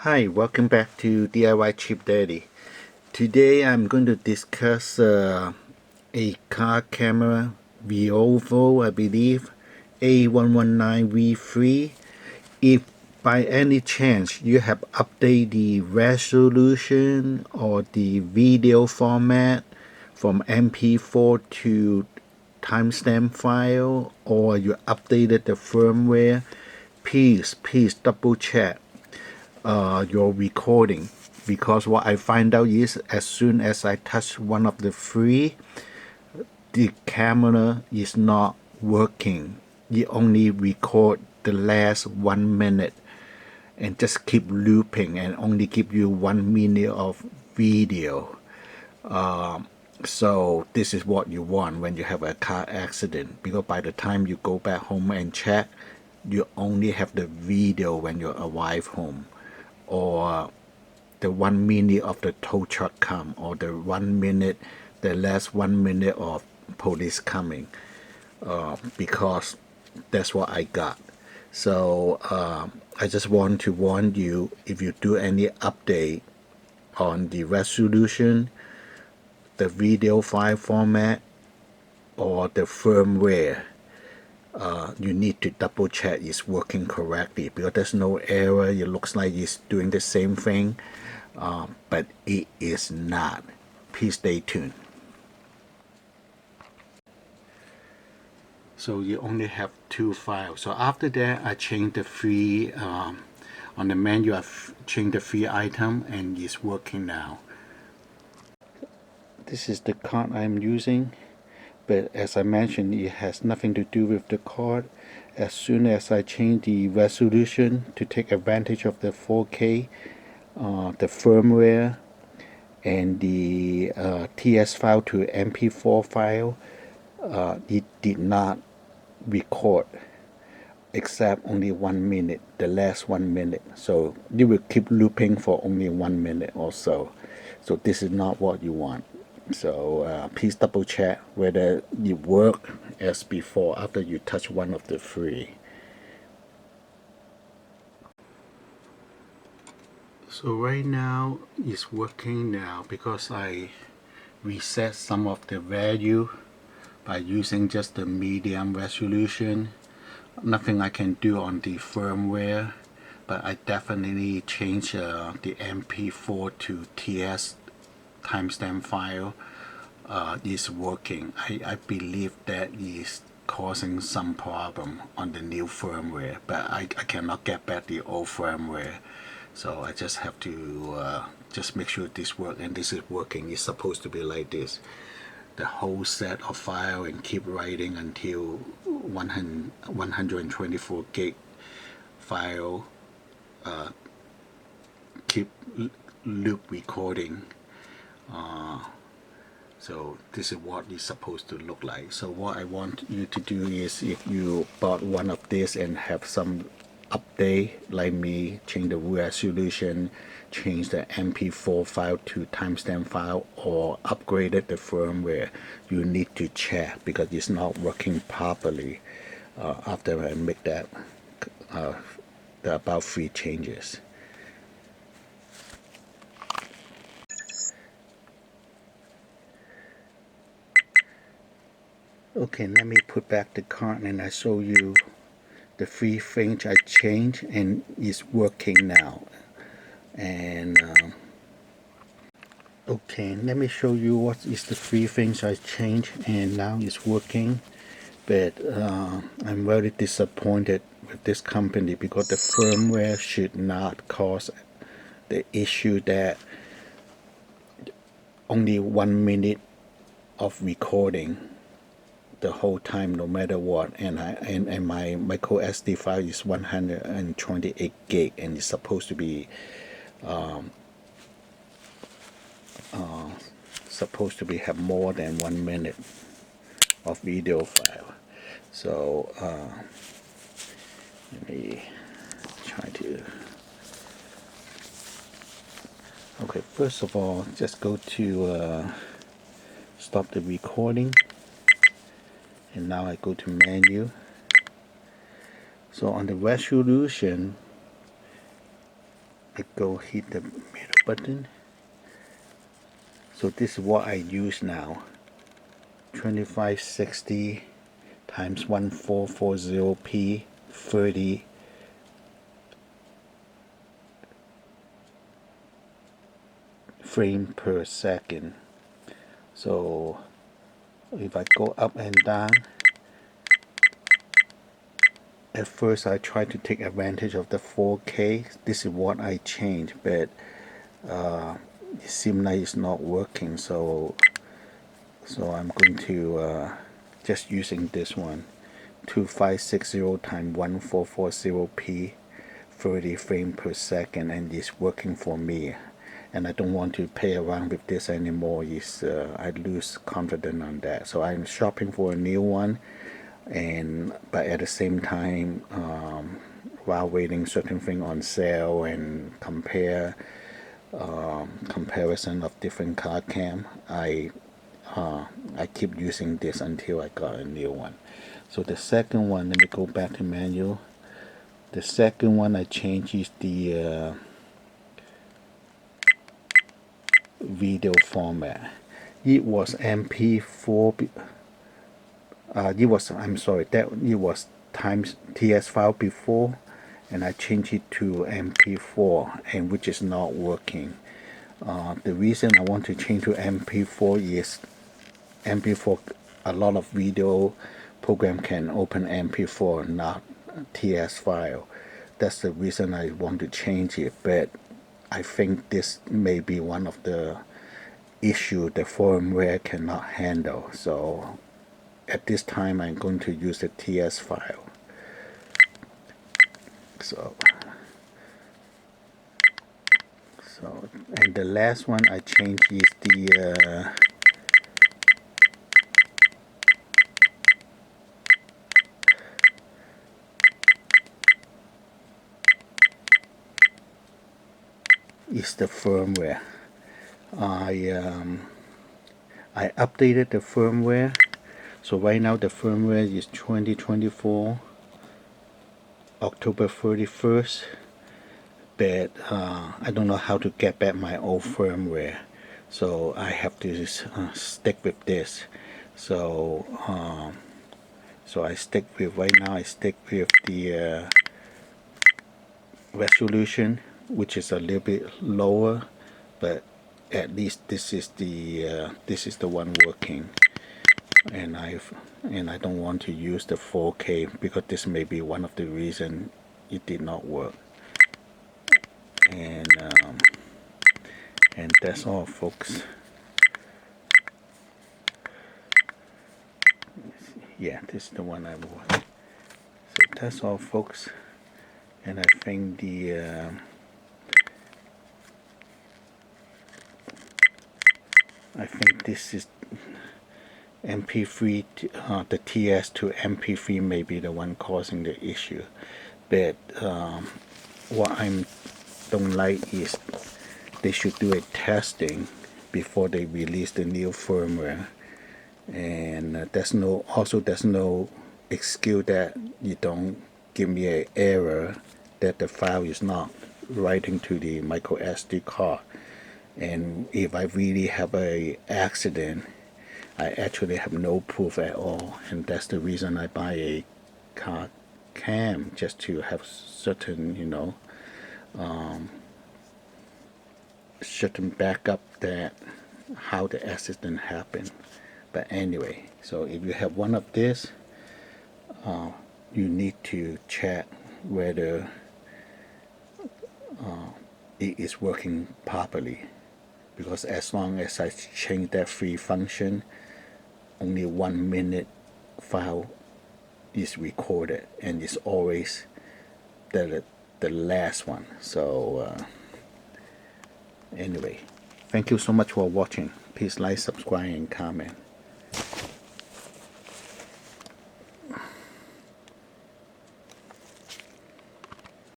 Hi, welcome back to DIY Cheap Daddy. Today I'm going to discuss a car camera, Viofo, I believe, A119 V3. If by any chance you have updated the resolution or the video format from MP4 to timestamp file, or you updated the firmware, please double check your recording, because what I find out is as soon as I touch one of the three, the camera is not working. It only record the last 1 minute and just keep looping and only give you 1 minute of video. So this is what you want when you have a car accident, because by the time you go back home and check, you only have the video when you arrive home, or the 1 minute of the tow truck come, or the last 1 minute of police coming, because that's what I got. So I just want to warn you, if you do any update on the resolution, the video file format, or the firmware, you need to double check it's working correctly, because there's no error. It looks like it's doing the same thing, but it is not. Please stay tuned. So you only have two files. So after that, I changed the three, on the menu I've changed the three item, and it's working now. This is the card I'm using, but as I mentioned, it has nothing to do with the card. As soon as I change the resolution to take advantage of the 4K, the firmware and the TS file to MP4 file, it did not record except only 1 minute, the last 1 minute. So you will keep looping for only 1 minute or so. So this is not what you want. So please double check whether it worked as before after you touch one of the three. So right now it's working now, because I reset some of the value by using just the medium resolution. Nothing I can do on the firmware, but I definitely change the MP4 to TS timestamp file. Is working. I believe that is causing some problem on the new firmware, but I cannot get back the old firmware. So I just have to just make sure this works, and this is working. It's supposed to be like this. The whole set of file, and keep writing until 124 gig file, keep loop recording. So this is what it's supposed to look like. So what I want you to do is, if you bought one of this and have some update like me, change the resolution, change the MP4 file to timestamp file, or upgraded the firmware, you need to check, because it's not working properly after I make that the about 3 changes. Okay, let me put back the card and I show you the 3 things I changed, and it's working now. And okay, let me show you what is the 3 things I changed, and now it's working. But I'm very disappointed with this company, because the firmware should not cause the issue that only 1 minute of recording the whole time, no matter what. And my MicroSD file is 128 gig, and it's supposed to be have more than 1 minute of video file. So let me try to. Okay, first of all, just go to stop the recording. And now I go to menu. So on the resolution, I go hit the middle button. So this is what I use now. 2560 times 1440p 30 frame per second. So if I go up and down, at first I try to take advantage of the 4K. This is what I changed, but it seems like it's not working, so I'm going to just using this one, 2560 times 1440p 30 frames per second, and it's working for me, and I don't want to play around with this anymore. I lose confidence on that, so I'm shopping for a new one. But at the same time, while waiting certain things on sale and comparison of different card cam, I keep using this until I got a new one. So the second one, let me go back to manual. The second one I changed is the video format. It was MP4. It was times TS file before, and I changed it to MP4, and which is not working. The reason I want to change to MP4 is MP4, a lot of video program can open MP4, not TS file. That's the reason I want to change it, but I think this may be one of the issue the firmware cannot handle. So at this time I'm going to use the TS file. So and the last one I changed is the firmware. I updated the firmware, so right now the firmware is 2024 October 31st, but I don't know how to get back my old firmware, so I have to stick with this. So I stick with the resolution, which is a little bit lower, but at least this is the one working. And I don't want to use the 4K because this may be one of the reasons it did not work. And that's all, folks. Yeah, this is the one I want. So that's all, folks. And I think this is MP3, the TS to MP3 may be the one causing the issue. But what I don't like is they should do a testing before they release the new firmware. And there's no excuse that you don't give me an error that the file is not writing to the MicroSD card. And if I really have a accident, I actually have no proof at all, and that's the reason I buy a card cam, just to have certain, certain backup that how the accident happened. But anyway, so if you have one of this, you need to check whether it is working properly, because as long as I change that free function, only 1 minute file is recorded, and it's always the last one. So anyway, thank you so much for watching. Please like, subscribe, and comment.